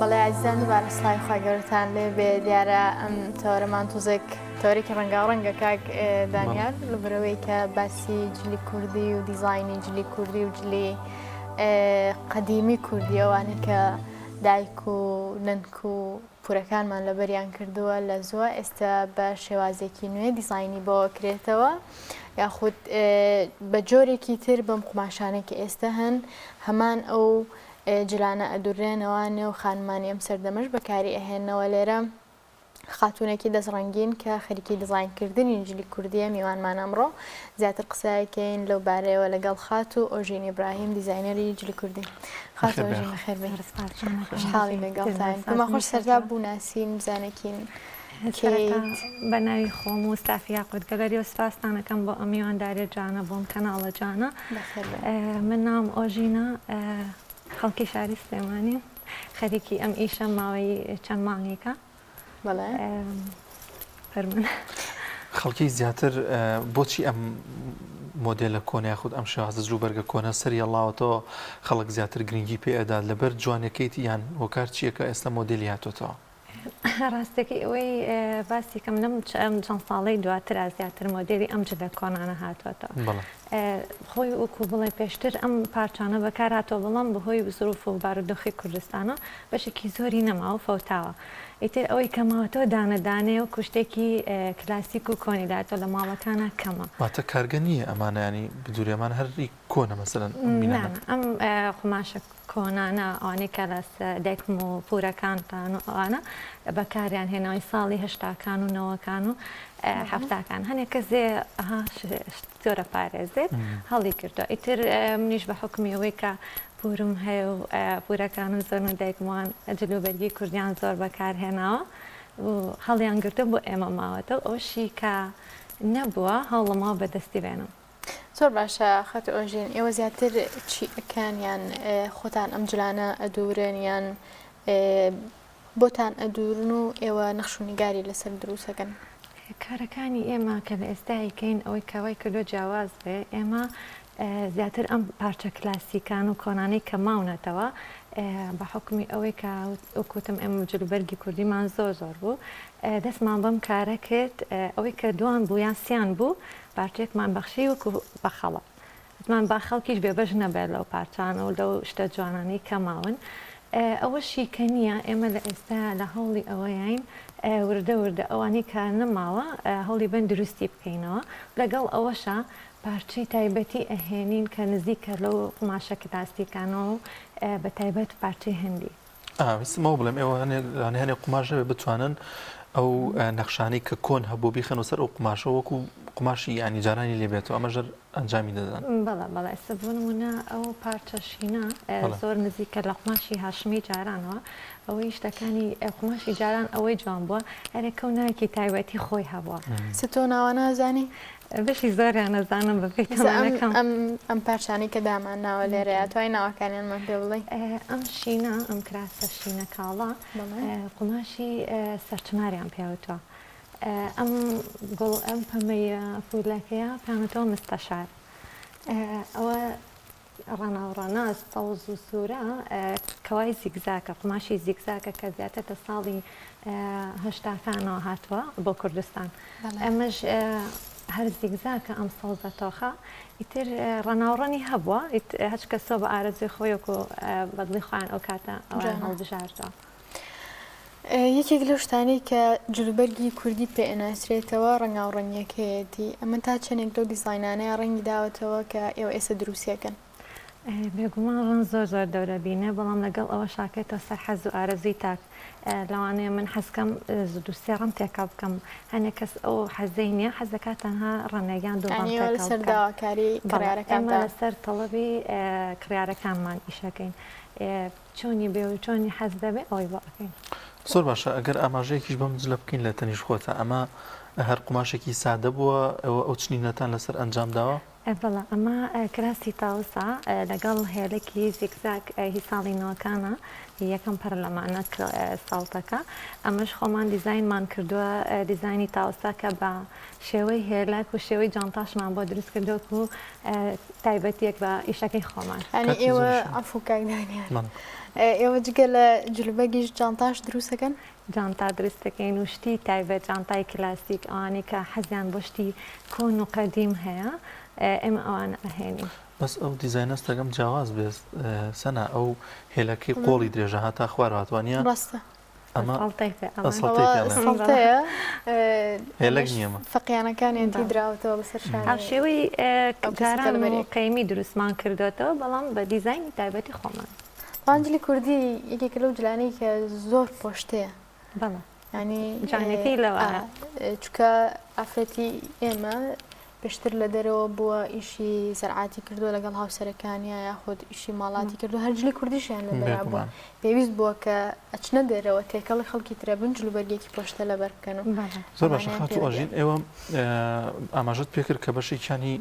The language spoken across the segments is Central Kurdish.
بەڵێ عزیزان دووبارە سڵای خواگەورتان لێ بێ دیارە ئەم تەوەرەمان تۆزێک تەوەرێکی ڕەنگاڕەنگە کاک دانیار لەبەرەوەی کە باسی جلی کوردی و دیزاینی جلی کوردی و جلی قەدیمی کوردی ئەوانەی کە دایک و نەنک و پورەکانمان لەبەریان کردووە لە زووە ئێستا بە شێوازێکی نوێ دیزاینی بۆ کرێتەوە یاخود بە جۆرێکی تر بەم قوماشانێکی ئێستا هەن هەمان ئەو جلانە ئەدورێنەوانێ و خانمانی ئەم سەردەمەش بەکاری ئەهێنەوە لێرە خاتوونێکی دەستڕەنگین کە خەریکی دیزاینکردنی جلی کوردیە میوانمان ئەمڕۆ زیاتر قسەیەکەین لەو بارەیەوە لەگەڵ خات و ئۆژین ئیبراهیم دیزاینەری جلی کوردی. خات ئۆژین بەخێربێ خوشحاڵی لەگەڵتان گوما خۆش سەردا بوو ناسین بزانێکین بە ناوی خۆم و ستافی یاقوت گەلەری و سپاسدانەکەم بۆ ئەم میواندارێ جانە بۆم کەناڵە جانە من ناوم ئۆژینە خەڵکی شاری سلێمانی خەریکی ئەم ئیشە ماوەی چەند مانگێکە فەرموون خەڵکی زیاتر بۆچی ئەم مۆدێلە کۆنە خودت ئەم شێوازە جووبەرگە کۆنە سەری هەڵاوەتەوە خەڵک زیاتر گرنگی پێ ئەدا لەبەر جوانەکەیت یان هۆکار چییە کە ئێستا مۆدێلی هاتوۆتەوە؟ ڕاستەکەی ئەوەی باسی کەم لەم چەند ساڵەی دواتر زیاتر مۆدێلی ئەم جلە کۆنانە هاتووەتەوە خۆی وەکو بڵێ پێشتر ئەم پارچانە بەکار هاتۆ بەڵام بەهۆی زروف و بارودۆخی کوردستانە بەشێکی زۆری نەما و فەوتاوە ئیتر ئەوەی کەماوەتەوە دانەدانێ و کوشتێکی کلاسیک و کۆنیداتۆ لە ماڵەکانە کەمە واتە کارگە نییە ئەمانانی بدوورێمان هەری کۆنە مەسەرەن ئەم قماشە کۆنانە ئەوانەی کە لەس دایکم و پورەکانتان و ئەوانە بەکاریان هێناوی ساڵی هەشتاکان و نەوەکان و هەفتاکان هەنێک کە زێ زۆرە پارێزێت هەڵی کردو ئیتر منیش بە حکمی ئەوەی کە پورم هەیە و پورەکان و زۆر دایکمان جلوبەرگی کوردیان زۆر بەکارهێناوە و هەڵیان گرتە بۆ ئێمە ماوەتەوە ئەوشی کە نەبووە هەڵەما بەدەستی بێنم. زۆر باشە خەت ئۆژین ئێوە زیاتر چی ئەکەن یان خۆتان ئەم جلانە ئەدورن یان بۆتان ئەدورن و ئێوە نەخشونیگاری لەسەر دروستەکەن؟ کارەکانی ئێمە کە لە ئێستایکەین ئەوەی کاوای کردو جیاواز بێ ئێمە زیاتر ئەم پارچە کلاسیکان و کۆنانەی کە ماونەتەوە بە حکمی ئەوەی کە وەکوتم ئێمە جلوبەرگی کوردیمان زۆر بوو دەستمان بەم کارە کرد ئەوەی کە دوان بوو یان سیان بوو پارچێکمان بەخشی وەکو بەخەڵە وتمان با خەڵکیش بێبەش نەبێت لەو پارچانە و لەو شتە جوانانەی کە ماون ئەوە شیکە نییە ئێمە لە ئێستا لە هەوڵی ئەوەیین وردە ئەوانەی کار نەماوە هەوڵی بن دروستی بکەینەوە لەگەڵ ئەوەشە پارچەی تایبەتی ئەهێنین کە نزیکە لەو قماشە کلاسیکانەوە و بە تایبەت پارچەی هەندی ویستمەوە بڵێم ئێوە هەنێ قماشە بتوانن ئەو نەخشانەی کە کۆن هەبوو بیخەن و سەر ئەو قماشە وەکو قماشی ینی جارانی لێبێتەوە ئەمەژەر ئەنجامی دەدەن بەڵێ ئێستا بوونمونە ئەو پارچەشینە زۆر نزیکە لە قماشی هاشمی جارانەوە ئەوەی شتەکانی قماشی جاران ئەوەی جوان بووە هەرێ کەونایەکی تایبەتی خۆی هەبووە تۆ ناوانە ئەزانی؟ بەشی زۆریان نەزانم بەپێکەکەم ئەم پارچانی کە دامان ناوە لێرەیە توای ناوەکانیانمان پێ بڵێ ئەم شینە ئەم کراسە شینە کاڵە قماشی سەرچماریان پێوتوە ئەم گوڵ ئەم پەمەی فولەکەیە پێمەتەوە مستەشار ئەوە ڕەناوڕەناز تەوز و سوورە کەوای زیگزاکە قماشی زیگزاکە کە زیاترتە ساڵی هەشتاکانەوە هاتووە بۆ کوردستان ئەمەش هەر زیگزاکە ئەم سەوزە تۆخە ئیتر ڕەناوڕەنی هەبووە هەچ کەسۆ بە ئارەزوی خۆیەک و بەدڵی خۆیان ئەو کاتە ئەوان هەڵبژاردەوە. یەکێک لەو شتانەی کە جلوبەرگی کوردی پێئێناسرێتەوە ڕەنگاوڕەنیەکەیەتی ئەمە تا چەندێک لەو دیزاینانەیە ڕەنگی داوەتەوە کە ئێوە ئێستا دروستیەکەن؟ بێگومان ڕەن زۆر دەورە بینێ بەڵام لەگەڵ ئەوە شاکێتەوە سەر حەز و ئارەزوی تاک لەوانەیە من حەزکەم دووسێ ڕەم تێکا بکەم هەنێک کەس ئەو حەزەی نییە حەزەکە تەنها ڕەنەگەیان سەرداواکاری ئێمە لەسەر تەڵەبی کڕیارەکانمان ئیشەکەین چۆنی بێ و چۆنی حەز دەبێ ئەوەی بۆ ئەەکەین. زۆر باشە ئەگەر ئاماژەیەکیش بەم جلە بکەین لە تەنیش خۆتە ئەمە هەر قماشێکی سادە بووە ئەو چنینەتان لەسەر ئەنجام داوە؟ بەڵە ئەمە کراسی تاوسا لەگەڵ هێلێکی زیگزاک هی ساڵی نەوەکانە یەکەم پەرلەمانە ساڵتەکە ئەمەش خۆمان دیزاینمان کردووە دیزایانی تاوساکە بە شێوەی هێلاک و شێوەی جانتاشمان بۆ دروست کردووە و تایبەتێک بە ئیشەکەی خۆمان ئەنی ئێوە ئەفوکاکدانیان ئێوە جگە لە جلبەگیش جانتاش دروستەکەن؟ جانتا دروستەکەین و شتی تایبەت جانتای کلاسیک ئەوانەی کە حەزیان بۆ شتی کۆن و قەدیم هەیە ئێمە ئەوانە ئەهێنین. بەس ئەو دیزاینەستەکەم جیاواز بێت سەنا ئەو هێلەکەی قۆڵی درێژە هاتا خوارهاتوانە ڕاستە ئەسڵتەیە هێلەک نیەمە فەقیانەکانیانتی دراوەتەوە بەسەر شار شێوەی جاران و قەیمی دروستمان کردوێتەوە بەڵام بە دیزایانی تایبەتی خۆمان. ئەنجلی کوردی یەکێکە لەو جلانەی کە زۆر پۆشتەیە بەڵێ ینی جانەکەی لەوە چکە ئافرەتی ئێمە پێشتر لە دەرەوە بووە ئیشی زەرعاتی کردو لەگەڵ هاوسەرەکانیە یاخود ئیشی ماڵاتی کردو هەرجلی کوردیشیان لەبەرا بووە پێویست بووە کە ئەچنە دەرەوە تێکەڵی خەڵکی ترە بن جلوبەرگێکی پۆشتە لەبەر بکەن و زۆر باشە خاتو ئەژین ئێوە ئاماژەت پێکرد کە بەشێکیانی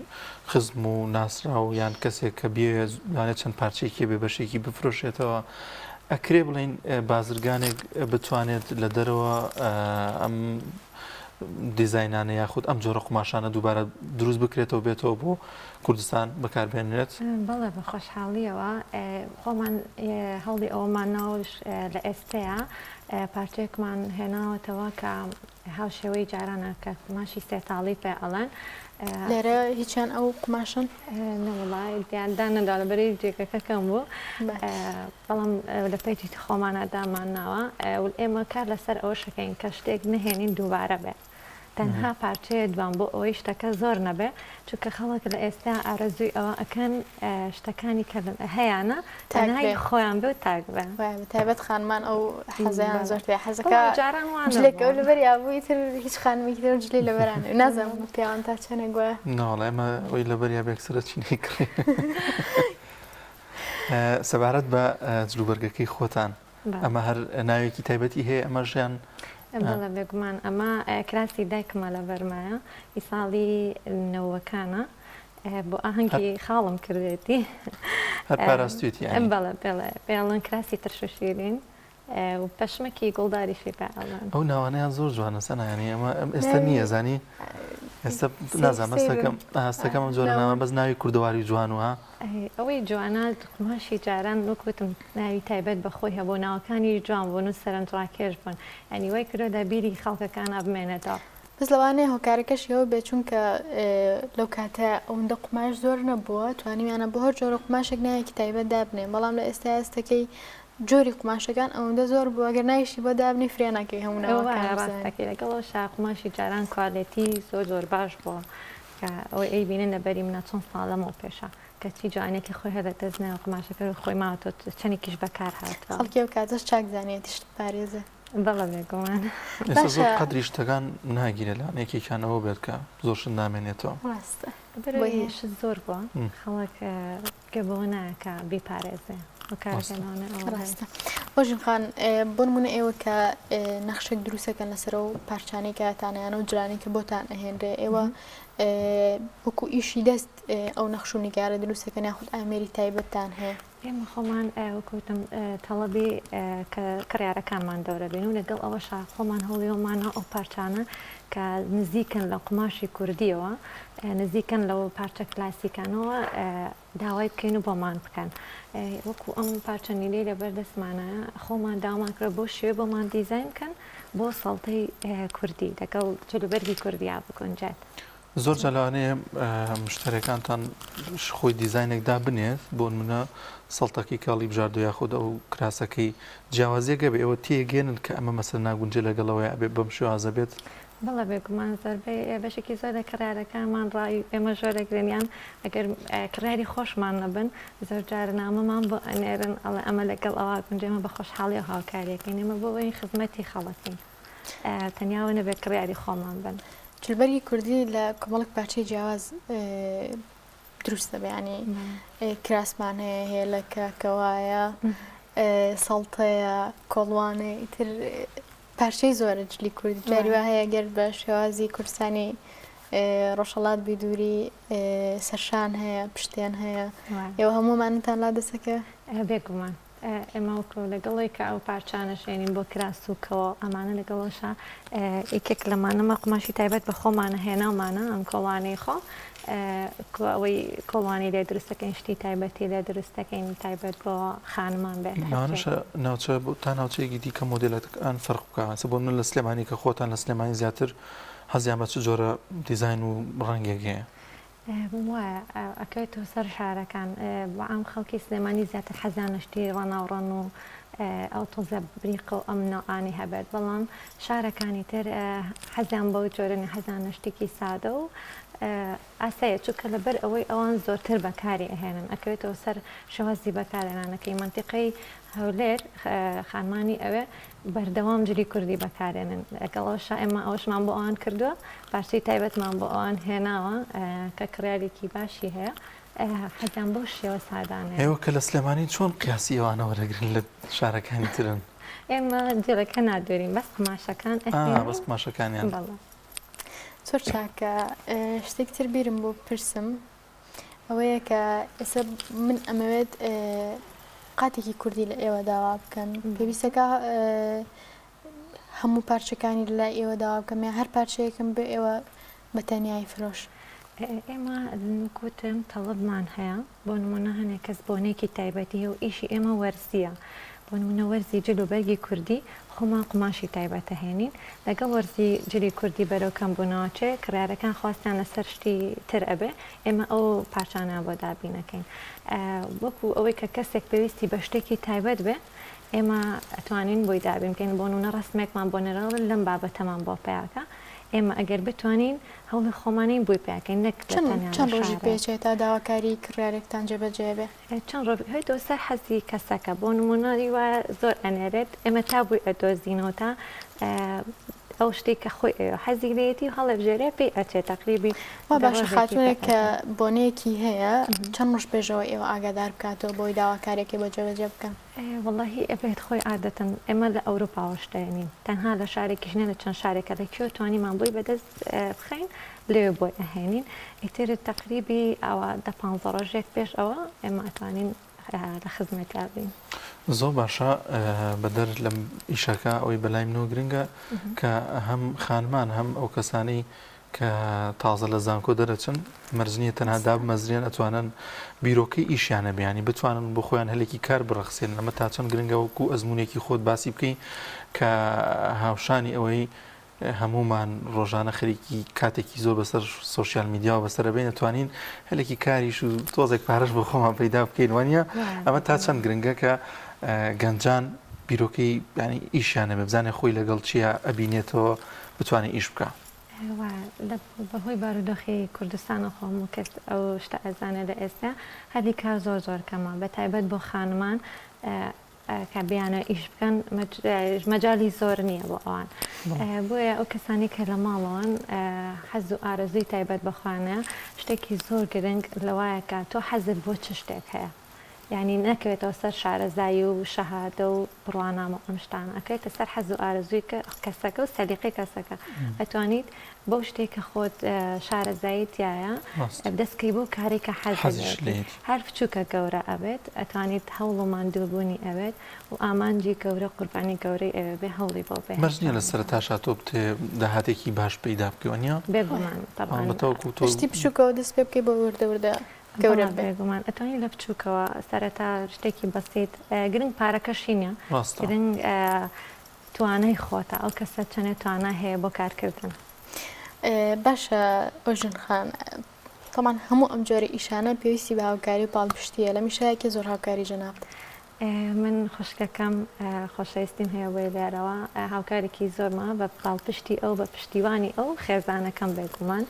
خزم و ناسرا و یان کەسێک کە بێوانێت چەند پارچێکی بێ بەشێکی بفرۆشێتەوە ئەکرێ بڵین بازرگانێک بتوانێت لە دەرەوە ئەم دیزاینانە یاخود ئەم جۆرە قماشانە دووبارە دروست بکرێتەوە بێتەوە بۆ کوردستان بەکاربێنرێت؟ بەڵێ بە خۆشحاڵیەوە خۆمان هەڵی ئەومانەوەش لە ئێستەیە پارچێکمان هێناوەتەوە کە هاوشێوەی جارانە کە قماشی سێتاڵی پێ ئەڵەن لێرە هیچیان ئەو قماشن نەوەڵای دیاندانەدا لەبەری جێگەکەکەم بوو بەڵام لە پێیتی خۆمانە دامانناوە ئێمە کار لەسەر ئەوە شەکەین کە شتێک نهێنین دووبارە بێ تەنها پارچەیە دوان بۆ ئەوەی شتەکە زۆر نەبێ چونکە خەڵک لە ئێستا ئارەزووی ئەوە ئەکەن شتەکانی کە هەیەیانە تەنهای خۆیان بێ و تاک بێ تایبەت خانمان ئەو حەزیان زۆر پێ حەزەکە جارانوانێک ئەو لەبەری ئابووی تر هیچ خانمێکی تر جلی لەبەران نازانم پیاوان تا چەنە گوایە ناڵێ ئەمە ئەوی لەبەریا بێکسرە چینی کڕی سەبارەت بە جلوبەرگەکەی خۆتان ئەمە هەر ناوێکی تایبەتی هەیە ئەمە ژیان بەڵێ بێگومان ئەمە کراسی دایکمە لە بەرمایە ئیساڵی نەوەکانە بۆ ئاهەنگی خاڵم کردێتی هەر پاراستوێتی بەڵێ پێڵەن کراسی ترششیرین و پەشمەکی گوڵداریشی پێڵەن ئەو ناوانیان زۆر جوانە سەنایانی ئەمە ئێستا نییە زانی ئێستا نازانم هەستەکەم جۆرە ناوە بەس ناوی کوردەواری جوان وە ئەوەی جوانە قماشی جاران وەکوتم ناوی تایبەت بەخۆی هەبوو ناوەکانی جوان بوون و سەرنجڕاکێش بوون ئەنی وای کردۆدا بیری خەڵکەکانە بمێنێتەوە بەس لەوانەیە هۆکارەکەشەوە بێ چونکە لەو کاتە ئەوەندە قماش زۆر نەبووە توانیویانە بۆ هەر جۆرە قماشێک نایەکی تایبەت دابنێ بەڵام لە ئێستا ئێستەکەی جۆری قماشەکان ئەوەندە زۆر بووە ئەگەر نایشی بۆ دابنی فرێنەکەی هەمووڕاستەکەی لەگەڵەوە قماشی جاران کوالێتی زۆر باش بووە کە ئەوەی ئەی بینن لەبەری منە چەند ساڵەمەوە پێشە کەچی جوانێکی خۆی هەدە دەستنەوە قماشەکە و خۆی ماوەتۆ چەندێکیش بەکار هاتووە خەڵکی ئەو کاتەش چاک زانێتیشت پارێزە بەڵە بێگومان ئێستا زۆر قەدری شتەکان ناگیرە لە یەکێکیانەوە بێت کە زۆرشت نامێنێتەوە ڕاستە زۆر بووە خەڵک گەبەوە نایەکە بیپارێزێ ڕاستە بۆژین خان بۆ نمونە ئێوە کە نەخشێک دروستەکەن لەسەر و پارچانەی کاتانیانە و جرانی کە بۆتان ئەهێنرێ ئێوە وەکو ئیشی دەست ئەو نەخش و نیگارە دروستەکەن یاخود ئامێری تایبەتتان هەیە ئێمە خۆمان وەکوتم تەڵەبی کڕیارەکانمان دەورە بین و لەگەڵ ئەوەشا خۆمان هەڵیۆمانە ئەو پارچانە کە نزیکن لە قماشی کوردیەوە نزیکن لەو پارچە کلاسیکانەوە داوای بکەین و بۆمان بکەن وەکو ئەم پارچەنیلەی لە بەردەستمانە خۆمان داوامان کرد بۆ شوێ بۆمان دیزاین بکەن بۆ سەڵتەی کوردی لەگەڵ جلوبەرگی کوردیا بکۆنجێت زۆر جەلانەیە مشتەرەکانتان خۆی دیزاینێکدا بنێت بۆ منە سەڵتەکی کاڵی بژاردو یاخود ئەو کراسەکەی جیاوازیەکە بێ ئەوە تێگەێنن کە ئەمە مەسەر ناگونجێ لەگەڵەوەی ئەبێ بەم شێوازە بێت بەڵە بێگومان زۆربەی بەشێکی زۆر لە کڕارەکانمان ڕای ئێمە ژۆرەگرێنیان ئەگەر کڕاری خۆشمان نەبن زۆر جارە نامەمان بۆ ئەنێرن ئەڵێ ئەمە لەگەڵ ئەوە گونجێمە بە خۆشحاڵی و هاوکاریەکەین ئێمە بۆ ئەوی خزمەتی خەڵەتین تەنیاوە نەبێت کڕیاری خۆمان بن جلبەرگی کوردی لە کۆمەڵک پارچەی جیاواز دروستە بەیانی کراسمان هەیە هێلەکە کەوایە سەڵتەیە کۆڵوانێ ئیتر پارچەی زۆرە جلی کوردی جاریوا هەیە گەر بە شێوازی کوردستانی ڕۆژهەڵات بیدووری سەرشان هەیە پشتیان هەیە ئێوە هەمومانتان لا دەسەکە بێگومان ئێمە وەکو لەگەڵی کە ئەو پارچانە شوێنین بۆ کراسووکەوە ئەمانە لەگەڵەوەشە یەکێک لەمانەمە قماشی تایبەت بە خۆمانە هێناومانە ئەم کۆڵانەی خۆ ئەوەی کۆڵانی لێ دروستەکەین شتی تایبەتی لێ دروستەکەین تایبەت بۆ خانمان بێت ناوچە تا ناوچەیەکی دیکە مۆدلەکان فەرق بکە بۆ من لە سلێمانی کە خۆتان لە سلێمانی زیاتر هەزیان بە چ جۆرە دیزاین و ڕەنگێک هەیە وایە ئەکەوێتەوە سەر شارەکان بە ئەم خەڵکی سلێمانی زیاتر حەزیان شتی ڕەناوڕەن و ئەو تۆزە بریقە و ئەم نەوانی هەبێت بەڵام شارەکانی تر حەزیان بەو جۆرەنی حەزیان شتێکی سادە و ئاسایە چونکە لەبەر ئەوەی ئەوان زۆرتر بەکاری ئەهێنن ئەکەوێتەوە سەر شەوازی بەکارێنانەکەی منتیقەی هەولێر خانمانی ئەوێ بەردەوام جلی کوردی بەکارێنن لەگەڵەوەشە ئێمە ئەوشمان بۆ ئەوان کردووە پارچەی تایبەتمان بۆ ئەوان هێناوە کە کڕیارێکی باشی هەیە حەزیان بۆ شێوە سادانێ ئێوە کە لە سلێمانی چۆن قیاسی ئەوانە وەرەگرن لە شارەکانی ترن ئێمە جلەکە نادۆرین بەس قماشەکان بەس قماشەکانیان زۆر چاکە شتێکتر بیرم بۆ پرسم ئەوەیە کە ئێستا من ئەمەوێت قاتێکی کوردی لە ئێوە داوا بکەن پێویستەکە هەموو پارچەکانی لە ئێوە داوا بکەم یا هەر پارچەیەکم بێ ئێوە بە تەنیایی فرۆش ئێمە کوتم تەڵبمان هەیە بۆ نمونە هەنێک کەس بۆنێکی تایبەتی و ئیشی ئێمە وەرزیە بۆ نمونە وەرزی جلوبەرگی کوردی خۆمان قماشی تایبەتە هێنین لەگەڵ وەرزی جلی کوردی بەرەو کەمبوونەوەچێ کڕارەکان خواستیان لەسەر شتی تر ئەبێ ئێمە ئەو پارچانە بۆ دابینەکەین وەکو ئەوەی کە کەسێک پێویستی بە شتێکی تایبەت بێ ئێمە ئەتوانین بۆی دابینکەین بۆ نمونە ڕستمێکمان بۆ نەراڵ لەم بابەتەمان بۆ پیاکە ئێمە ئەگەر بتوانین هەوڵی خۆمانین بووی پیاکەین نەک چەند ڕۆژی پێچێت تا داواکاری کڕارێکتان جێبەجێ بێ چەند ڕۆژ هەیتەوە سەر حەزی کەسەکە بۆ نمونەی وە زۆر ئەنێرێت ئێمە تا بووی ئەدۆزینەوە تا ئەو شتێک کە خۆی حەزی لێتی و هەڵەبژێرێ پێی ئەچێت تەقریبی وا باشە خاتونێک کە بۆنەیەکی هەیە چەند ڕۆژ پێشەوە ئێوە ئاگادار بکاتەوە بۆی داواکارێکی بۆ جێبەجێ بکەن وڵی ئەبێت خۆی عادەتەن ئێمە لە ئەوروپاوە شتێنین تەنها لە شارێکیش نە لە چەند شارێکە لە کوێ توانیمان بۆی بەدەست بخەین لێ بۆی ئەهێنین ئیتر تەقریبی ئەوە 15 ڕۆژێک پێش ئەوە ئێمە ئەتوانین لە خزمەتیا بین. زۆر باشە بەدەر لەم ئیشەکە ئەوەی بەلای منەوە گرنگە کە هەم خانمان هەم ئەو کەسانەی کە تازە لە زانکۆ دەرەچن مەرجنیە تەنها دابمەزرێن ئەتوانن بیرۆکەی ئیشیانە بیانی بتوانن بۆ خۆیان هەلێکی کار بڕەخسێن لەمە تا چەند گرنگە وەکو ئەزمونێکی خۆت باسی بکەین کە هاوشانی ئەوەی هەمومان ڕۆژانە خەریکی کاتێکی زۆر بەسەر سوۆسیال میدیا و بەسەر بێن دەتوانین هەلێکی کاریش و تۆزێک پارەش بۆ خۆمان پەیدا بکەین وانە ئەمە تا چەند گرنگە کە گەنجان بیرۆکەی ینی ئیشیانە بێ بزانێ خۆی لەگەڵ چیە ئەبینێتەوە بتوانێت ئیش بکە. بەهۆی بارودۆخی کوردستان خۆم و کەس ئەو شتە ئەزانە لە ئێستا هەردی کار زۆر کەمە بە تایبەت بۆ خانمان کە بیانە ئیش بکەن مەجای زۆر نییە بۆ ئەوان بۆیە ئەو کەسانی کە لە ماڵەوەن حەز و ئارەزوی تایبەت بەخواانە شتێکی زۆر گرنگ لەوایە کە تۆ حەزت بۆ چ شتێک هەیە یعنی نەکەوێتەوە سەر شارەزایی و شەهادە و بڕوانامە ئەم شتانە ئەکەوێتە سەر حەز و ئارەزووی کەسەکە و سەلیقی کەسەکە ئەتوانیت بەو شتێککە خۆت شارەزایی تایە دەستکەی بۆ کارێکە حەز هەر بچووکە گەورە ئەبێت ئەتوانیت هەوڵ و ماندووبوونی ئەوێت و ئامانجی گەورە قوربانی گەورەی ئەوێ بێ هەوڵی بۆ بێ مەرجنیە لە سەرتاشا تۆ بتێ داهاتێکی باش پەیدا بکەوەنیا بێگومان شتی بچووکەوە دەست پێ بکەی بۆ وردەوردە گەورە بێگومان ئەتوانی لە بچووکەوە سەرەتا شتێکی بەسیت گرنگ پارەکەشی نیە گرنگ توانای خۆتە ئەو کەسە چەنێ توانە هەیە بۆ کارکردن. باشە ئۆژن خان تەمان هەموو ئەم جۆرە ئیشانە پێویستی بە هاوکاری و پاڵپشتیە لە میشایەکی زۆر هاوکاری جەناب. من خوشکەکەم خۆشەویستیم هەیە بۆی لێرەوە هاوکارێکی زۆرمە بە پاڵپشتی ئەو بە پشتیوانی ئەو خێزانەکەم بێگومان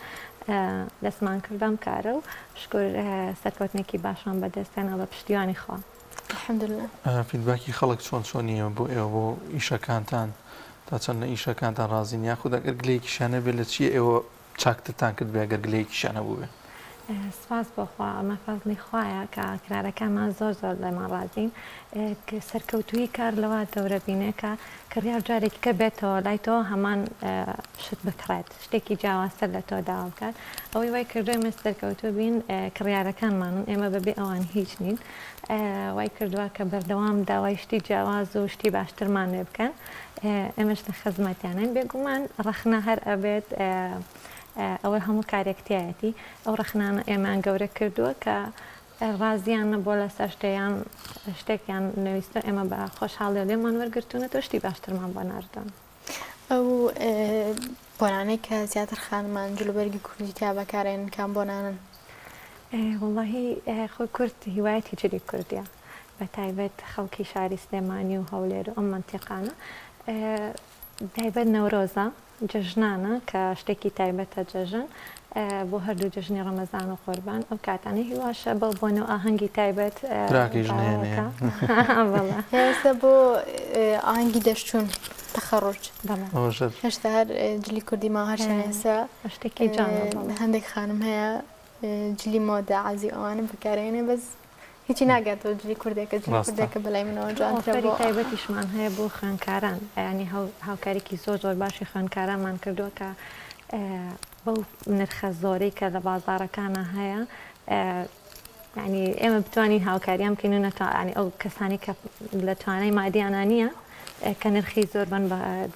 دەستمان کردم کارە و شکر سەرکەوتنێکی باشان بەدەستێنەوە بە پشتیوانی خۆ. الحەمدولله. فیدباکی خەڵک چۆنیە بۆ ئێوە بۆ ئیشەکانتان تا چەندە ئیشەکانتان ڕازین یاخود ئەگەر گلەیەکیشانە بێت لە چیە ئێوە چاکتتان کرد بێ ئەگەر گلەیەکیشانە بوو بێ؟ سپاس بۆخوا ئەمە فەزلی خوایە کە کرارەکانمان زۆر زۆر لەمان ڕازین کە سەرکەوتووی کار لەوە دەورە بینێکە کڕیا جارێکی کە بێتەوە لای تۆ هەمان شت بکڕێت شتێکی جیاوازتر لە تۆ داوا بکات ئەوەی وای کردووە ئێمە سەرکەوتوو بین کڕیارەکانمانن ئێمە بەبێ ئەوان هیچ نین وای کردووە کە بەردەوام داوای شتی جیاواز و شتی باشترمان لێ بکەن ئێمەش لە خەزمەتیانن بێگومان ڕەخنە هەر ئەبێت ئەوە هەموو کارێکتایەتی ئەو ڕەخنانە ئێمان گەورە کردووە کە ڕازیانە بۆ لەسەر شتەیان شتێکیان نوویستە ئێمە بە خۆشحاڵی لێمان وەرگرتوونە تۆ شتی باشترمان بۆ ناردن ئەو بۆنانەی کە زیاتر خانمان جلوبەرگی کوردی تا بەکارێن کام بۆنانن وڵڵاهی خۆی کورد هیوایەتی جلی کوردیە بە تایبەت خەڵکی شاری سلێمانی و هەولێر و ئەم منتیقانە تایبەت نەورۆزە جژنانە کە شتێکی تایبەتە جەژن بۆ هەردوو جژنی ڕەمەزان و قوربان ئەو کاتانەی هیواشە بەڵ بۆنەوە ئاهەنگی تایبەت هێستا بۆ ئاهەنگی دەشتون تەخەڕوج هێشتا هەر جلی کوردی ما هەر شەنێسا شتێکی جان هەندێک خانم هەیە جلی مۆدە عازی ئەوانە بەکارێنێ بەس هیچی ناگاتەوە جلی کوردێکە جلی کوردێکە بەلای منەوە جوانتری تایبەتیشمان هەیە بۆ خوێندکاران ینی هاوکارێکی زۆر زۆر باشی خوێندکارانمان کردووە کە بەو نرخە زۆرەی کە لە بازارەکانە هەیە ینی ئێمە بتوانین هاوکاریان بکەین و نەتوانین ئەو کەسانی کە لە توانای مادیانە نییە کە نرخی زۆر بن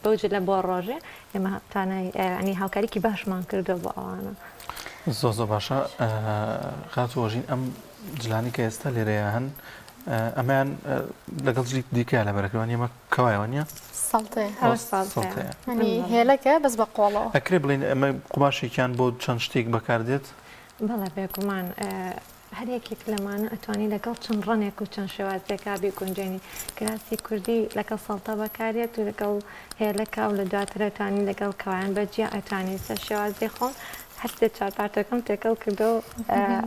بەوجە لە بۆ ڕۆژێ ئێمە ینی هاوکاریکی باشمان کردووە بۆ ئەوانە زۆ باشە خاتوۆژین ئەم جلانی کە ئێستا لێرەیە هەن ئەمەیان لەگەڵ جلی دیکە لە بەرەکەوانی ئەمە کەوایەوە نیە هێلەکە بەس بە قۆڵەوە ئەکرێ بڵین ئەمە قوماشێکیان بۆ چەند شتێک بەکاردێت بەڵێ بێگومان هەرێکێک لەمانە ئەتوانی لەگەڵ چەند ڕەنێک و چەند شێوازێکا بگونجێنی کراسی کوردی لەگەڵ سەڵتە بەکارێت و لەگەڵ هێلەکە و لە دواترەتوانی لەگەڵ کەوایان بەجیا ئەتوانی سەر شێوازی خۆن هەستێک چارپارتەکەم تێکەڵ کردو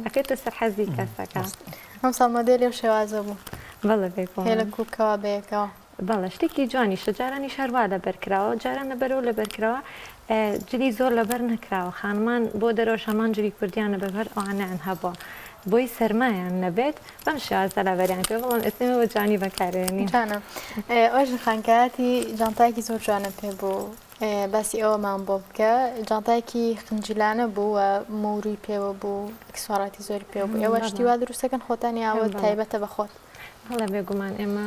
ئەکەێتە سەر حەزی کەسەکە ئەم ساڵ مۆدێلی و شێوازە بوو بەڵێ هێلە کوکەوە بەیەکەوە بەڵێ شتێکی جوانی شەجارانی شاروا لە بەرکراوە جاران لەبەرەوە لە بەرکراوە جلی زۆر لەبەر نەکراوە خانمان بۆ دەرەوە شەمان جلی کوردیانە بەبەر ئەوانیان هەبووە بۆی سەرمایان نەبێت بەم شێوازە لەبەریان کرد بەڵام ئێستێمەوە جوانی بەکارێنی جانە ئەوش خانکاتی جانتایەکی زۆر جوانە پێ بوو باسی ئەوەمان بۆ بکە جانتایەکی خنجیلانە بوو و مووری پێوە بوو ئەکسسواراتی زۆری پێ بوو ئێوە شتی وا دروستەکەن خۆتانی ئاوە تایبەتە بەخۆت هەڵە بێگومان ئێمە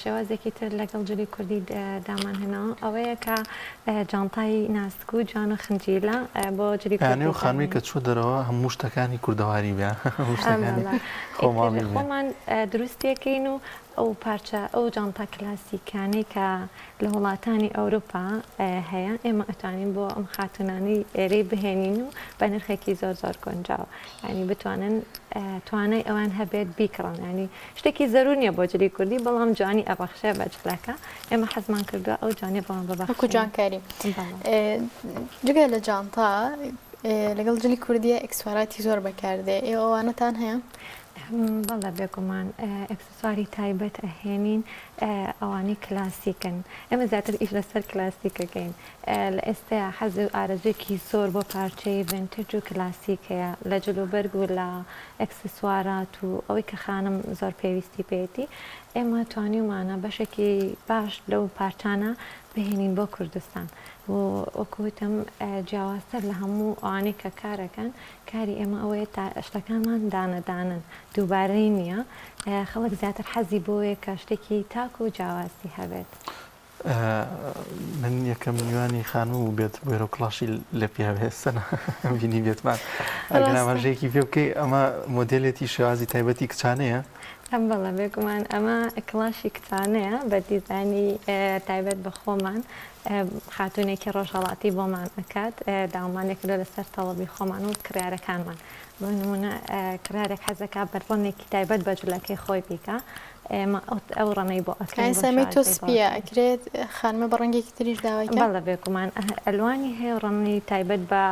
شێوازێکی تر لەگەڵ جلی کوردی دامان هێنەوە ئەوەیە کە جانتای ناسک و جوان و خنجیلە بۆ جلی کوردی و خانووی کە چوو دەرەوە هەموو شتەکانی کوردەواری بێ خۆمان دروستیەکەین و ئەو پارچە ئەو جانتا کلاسیکانەی کە لە وڵاتانی ئەوروپا هەیە ئێمە ئەتوانین بۆ ئەم خاتونانی ئێرەی بهێنین و بە نرخێکی زۆر زۆر گۆنجاوە ینی بتوانن توانای ئەوان هەبێت بیکڕن ینی شتێکی زەرور نییە بۆ جلی کوردی بەڵام جوانی ئەبەخشێ بە جلەکە ئێمە حەزمان کردووە ئەو جوانی بەڵام بەبەخکو جوانکاری جگە لە جانتا لەگەڵ جلی کوردیە ئەکسسواراتی زۆر بەکاردێ ئێوەوانەتان هەیە؟ بەڵە بێگومان ئەکسسواری تایبەت ئەهێنین ئەوانی کلاسیکن ئێمە زیاتر ئیش لەسەر کلاسیکەکەین لە ئێستا حەز و ئارەزوێکی زۆر بۆ پارچەی ڤنتج و کلاسیک هەیە لە جلوبەرگ و لە ئەکسسوارات و ئەوەی کە خانم زۆر پێویستی پێێتی ئێمە توانیمانە بەشێکی باش لەو پارچانە بهێنین بۆ کوردستان وەکوتم جیاوازتر لە هەموو ئەوانەی کە کارەکەن کاری ئێمە ئەوەیە تا شتەکانمان دانەدانن دووبارەی نییە خەڵک زیاتر حەزی بۆیە کە شتێکی تاک و جیاوازی هەبێت من یەکەم میوانی خانوو بێت بێرە کڵاشی لە پیاوێستەنە بینی بێتمان ئەگەنامەژەیەکی پێ بکەی ئەمە مۆدلێتی شێوازی تایبەتی کچانەیە ئەم بەڵە بێگومان ئەمە کڵاشی کچانەیە بە دیزانی تایبەت بە خۆمان خاتونێکی ڕۆژهەڵاتی بۆمان ئەکات داوامانێکرا لەسەر تەڵەبی خۆمان و کڕارەکانمان بۆ نمونە کڕارێک حەزەکە بەرڕۆنێکی تایبەت بە جوولەکەی خۆی بیکە ئێمە ئەو ڕەنەی بۆ ئەکەین سەمی تۆ سپیە ئەکرێت خانمە بە ڕەنگێکی تریش داوای بەڵە بێگومان ئەلوانی هەیە ڕەنی تایبەت بە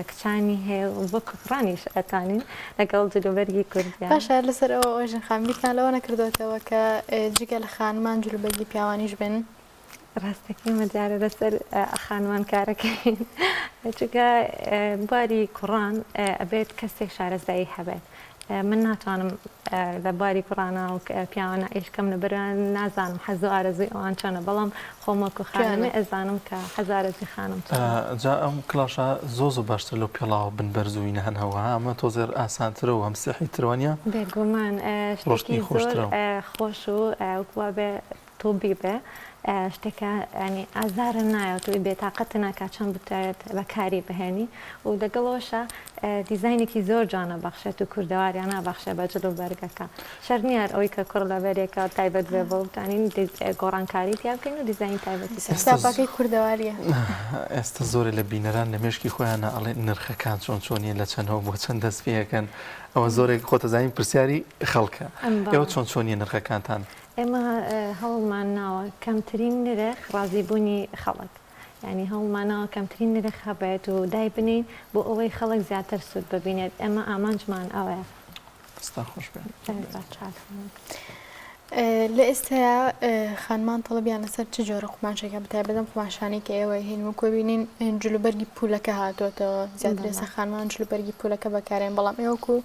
کچانی هەیە بۆ کوڕانیش ئەتانین لەگەڵ جلوبەرگی کوردیان باشە لەسەر ئەوە ئۆژن خانبیرتان لەوە نەکردوێتەوە کە جگە لە خانمان جلوبەرگی پیاوانیش بن ڕاستەکەی مەجارە لەسەر خانوان کارەکەین چونکە بواری کوڕان ئەبێت کەسێک شارەزایی هەبێت. من ناتوانم لە باری کوڕانە و پیاوانە ئیشکەم لە بەران نازانم حەزە ئارەزوی ئەوان چۆنە بەڵام خۆمەک و خانمێ ئەزانم کە حەزارەزی خانم جا ئەم کلاشە زۆ باشتر لەو پێڵاوە بنبەرزووی هەنەوە ئەمە تۆزێر ئاسانترە و هەم سیحی ترۆنیە بێگومان شتێکی زۆر خۆش و وەکووا بێ تۆ بیبێ شتێکە ینی ئازارە نایە توی بێتاقەتە ناکات چەند بتوێت بەکاری بهێنی و لەگەڵەوەشە دیزاینێکی زۆر جوانە بەخشێت و کوردەواریان نابەخشێ بە جلو بەرگەکە شەر نیار ئەوەی کە کوڕ لە بەرێکە تایبەت بێ بۆ بتانین گۆڕانکاری تیا بکەین و دیزاین تایبەتی ساپاکەی کوردەواریە. ئێستا زۆرە لە بینەران لە مێشکی خۆیانە ئەڵێ نرخەکان چۆن چۆنیە لە چەندەوە بۆ چەند دەست پێەکەن ئەوە زۆرێک خۆتەزانین پرسیاری خەڵکە ئێوە چۆن چۆنیە نرخەکانتان؟ ئێمە هەوڵمان ناوە کەمترین نرخ ڕازیبوونی خەڵک ینی هەوڵمانەوە کەمترین نرخ هەبێت و دای بنین بۆ ئەوەی خەڵک زیاتر سوود ببینێت ئێمە ئامانجمان ئەوەیە. خۆش لە ئێستایا خانمان تەڵەبیان لەسەر چ جۆرە قوماشێکە بەتایبەت بەدەم کە ئێوە هێن و کۆبینین جلوبەرگی پولەکە هاتوۆتەوە زیاتر ئێستا خانمان جلوبەرگی پولەکە بەکارێن بەڵام ئێوەکو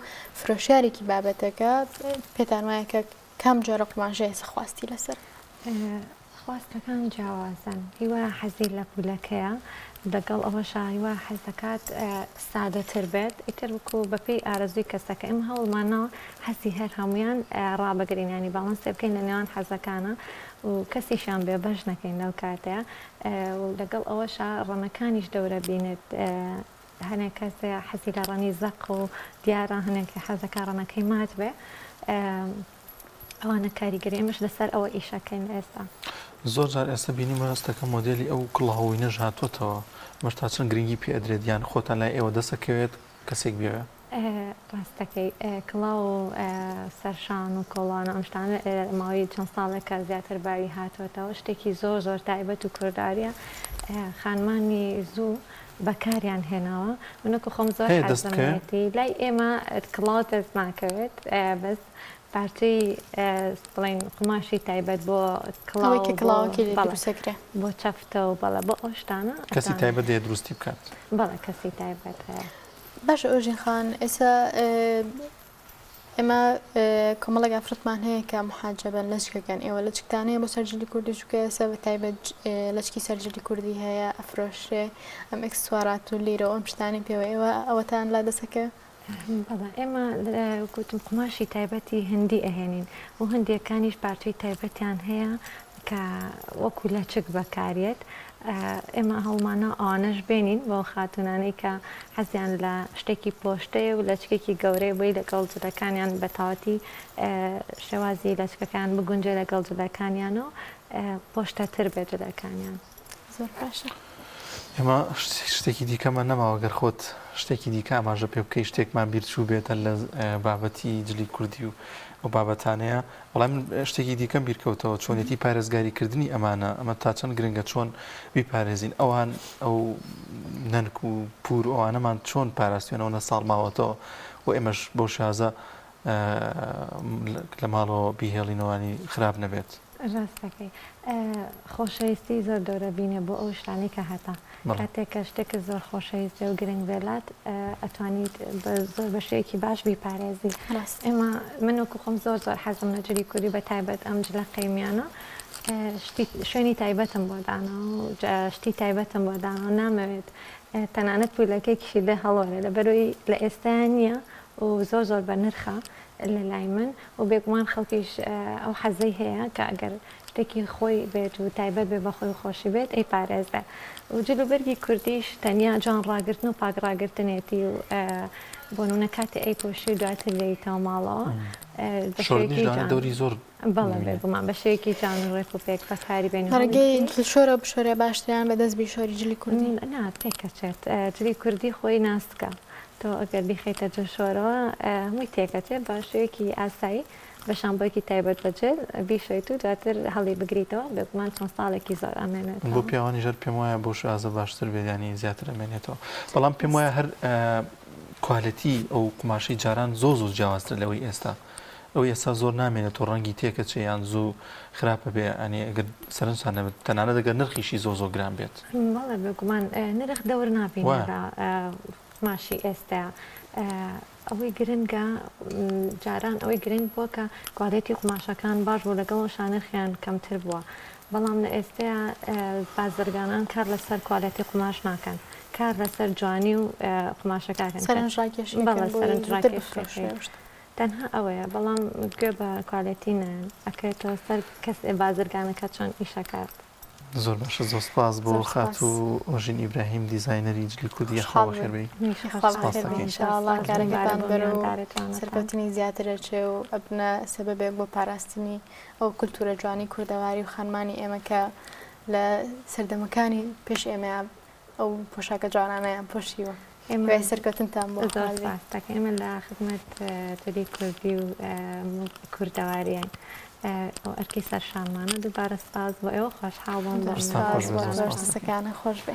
فرۆشیارێکی بابەتەکە پێتان وایە کە کام جۆرە قوماشە ئێستا خواستی لەسەر؟ خواستەکان جیاوازن هیوا حەزی لە پولەکەیە لەگەڵ ئەوەشە هیوا حەز دەکات سادەتر بێت ئیتر وەکو بەپێی ئارەزوی کەسەکە ئەم هەوڵمانەوە حەزی هەر هەمویان ڕابگرینانی باڵانسێ بکەین لە نێوان حەزەکانە و کەسیشان بێ بەش نەکەین لەو کاتەیە و لەگەڵ ئەوەشە ڕەنەکانیش دەورە بینێت هەنێک کەسێ حەزی لە ڕەنی زەق و دیارە هەنێکی حەزەکە ڕەنەکەی مات بێ ئەوانە کاریگەری ئەمەش لەسەر ئەوە ئیشەکەین ئێستا زۆر جار ئێستا بینی مەستەکە مۆدلی ئەو کڵاوی نەژ هاتوۆتەوە مەشتا چەند گرنگی پێ ئەدرێت یان خۆتان لای ئێوە دەسەکەوێت کەسێک بێوێ ڕاستەکەی کڵاو و سەرشان و کۆڵانە ئەم شتانە ماوەی چەند ساڵێکە زیاتر باوی هاتوۆتەوە شتێکی زۆر زۆر تایبەت و کورداریە خانمانی زوو بەکاریان هێناوە منەکو خۆم زۆر حەزمێتی لای ئێمە کڵاو دەست ناکەوێت بەس پارچەی بڵین قماشی تایبەت بۆ کڵاوکیسەکرێ بۆ چەفتە و بەڵە بۆ ئەو شتانە کەسی تایبەت دێ دروستی بکات بەڵێ کەسی تایبەت هەیە. باشە ئۆژین خان ئێستا ئێمە کۆمەڵێک ئافرەتمان هەیە کە محاجەبەن لەچکەکەن ئێوە لە چکتانەیە بۆ سەرجلی کوردی چکە ئێستا بە تایبەت لەچکی سەرجلی کوردی هەیە ئەفرۆشێ ئەم ئەکسسوارات و لیرە ئەم شتانی پێوە ئێوە ئەوەتان لا دەسەکە؟ بەڵێ ئێمە گوتم قماشی تایبەتی هەندی ئەهێنین و هەندێکانیش پارچەی تایبەتیان هەیە کە وەکو لە چک بەکارێت ئێمە هەڵمانە ئەوانەش بێنین بۆ خاتونانەی کە حەزیان لە شتێکی پۆشتەیە و لە چکێکی گەورەی بۆی لەگەڵ جلەکانیان بەتاوەتی شێوازی لەچکەکان بگونجێ لەگەڵ جلەکانیانەوە پۆشتەتر بێت جلەکانیان. زۆر باشە. ئێمە شتێکی دیکەمان نەماوە گەر خۆت شتێکی دیکە ئاماژە پێ بکەی شتێکمان بیرچوو بێتە لە بابەتی جلی کوردی و بابەتانەیە بەڵام شتێکی دیکەم بیرکەوتەوە چۆنێتی پارێزگاریکردنی ئەمانە ئەمە تا چەند گرنگە چۆن بیپارێزین ئەوان ئەو نەنک و پور ئەوانەمان چۆن پاراستوێنەوە ساڵ ماوەتەوە و ئێمەش بۆ شازە لە ماڵەوە بیهێڵینەوەی خراپ نەبێت. ڕاستەکەی خۆشەویستی زۆر دەورە بینێ بۆ ئەو شتانی کە هەتا کاتێککە شتێکە زۆر خۆشەویستە و گرنگ بێلات ئەتوانیت زۆر بە شێوەیەکی باش بیپارێزی. ئێمە منوەکو خۆم زۆر زۆر حەزم لە جلی کوردی بە تایبەت ئەم جلە قەیمیانە شوێنی تایبەتم بۆ دانا و شتی تایبەتم بۆ دانا نامەوێت تەنانەت پولەکەیکیشی لێ هەڵوەرە لە بەرۆی لە ئێستایان نییە و زۆر زۆر بە نرخە لە لای من و بێگومان خەڵکیش ئەو حەزەی هەیە کە ئەگەر شتێکی خۆی بێت و تایبەت بێ بە خۆی خۆشی بێت ئەی پارێزە و جلوبەرگی کوردیش تەنیا جان ڕاگرتن و پاکڕاگرتنێتی و بۆ نمونە کاتی ئەی پۆشی دواتر لێیتەوە ماڵەوە دەوری زۆر بەڵێ بێگومان بە شێوەیەکی جان ڕێک و پێک بەکاری بێنی ڕێگەی شۆرە بشۆرە باشتریان بەدەست بیشۆری جلی کوردی نا تێکەچێت جلی کوردی خۆی ناسکە تۆ ئەگەر بیخیتە جۆشۆرەوە هەمووی تێکەچێت بە شێوەیەکی ئاسایی بە شامبۆیەکی تایبەت بەجێت بیشۆیت و دواتر هەڵی بگریتەوە بێگومان چەند ساڵێکی زۆر ئەمێنێت بۆ پیاوانی ژەر پێم وایە بۆ شازە باشتر بێدانی زیاتر ئەمێنێتەوە بەڵام پێم وایە هەر کوالەتی ئەو قماشی جاران زۆر زۆر جیاوازتر لەوەی ئێستا ئەو ئێستا زۆر نامێنێت و ڕەنگی تێکە چێ یان زوو خراپە بێ ئەنی ئەگەر سەرنجان نەبێت تەنانەت دەگەر نرخیشی زۆ گران بێت بەڵێ بگومان نرخ دەور نابینێرا ماشی ئێستا ئەوەی گرنگە جاران ئەوەی گرنگ بووە کە کوالێتی قماشەکان باش بوو لەگەڵ شانرخیان کەمتر بووە بەڵام لە ئێستایا بازرگانان کار لەسەر کوالێتی قماش ناکەن کار لەسەر جوانی و قماشەکان تەنها ئەوەیە بەڵام گوێ بە کوالێتی نەن ئەکرێتەوە سەر کەس بازرگانەکە چۆن ئیشەکات زۆر باشە زۆر سپاس بۆ خات و ئۆژین ئیبراهیم دیزاینەری جلی کوردی خاڵ خێربەی کارەکەتان بەرە و سەرکەوتنی زیاترەچێ و ئەبنە سەبەبێک بۆ پاراستنی ئەو کولتورە جوانی کوردەواری و خانمانی ئێمە کە لە سەردەمەکانی پێش ئێمە ئەو پۆشاکە جوانانەیان پۆشیوە سەرکەوتنتان بۆ تاکە ئێمە لە خزمەت جلی کوردی و کوردەواریان ئەرکی سەرشانمانە دووبارە سپاس بۆ ئێوە خۆشحاڵ بۆم سەکانە خۆش بێ.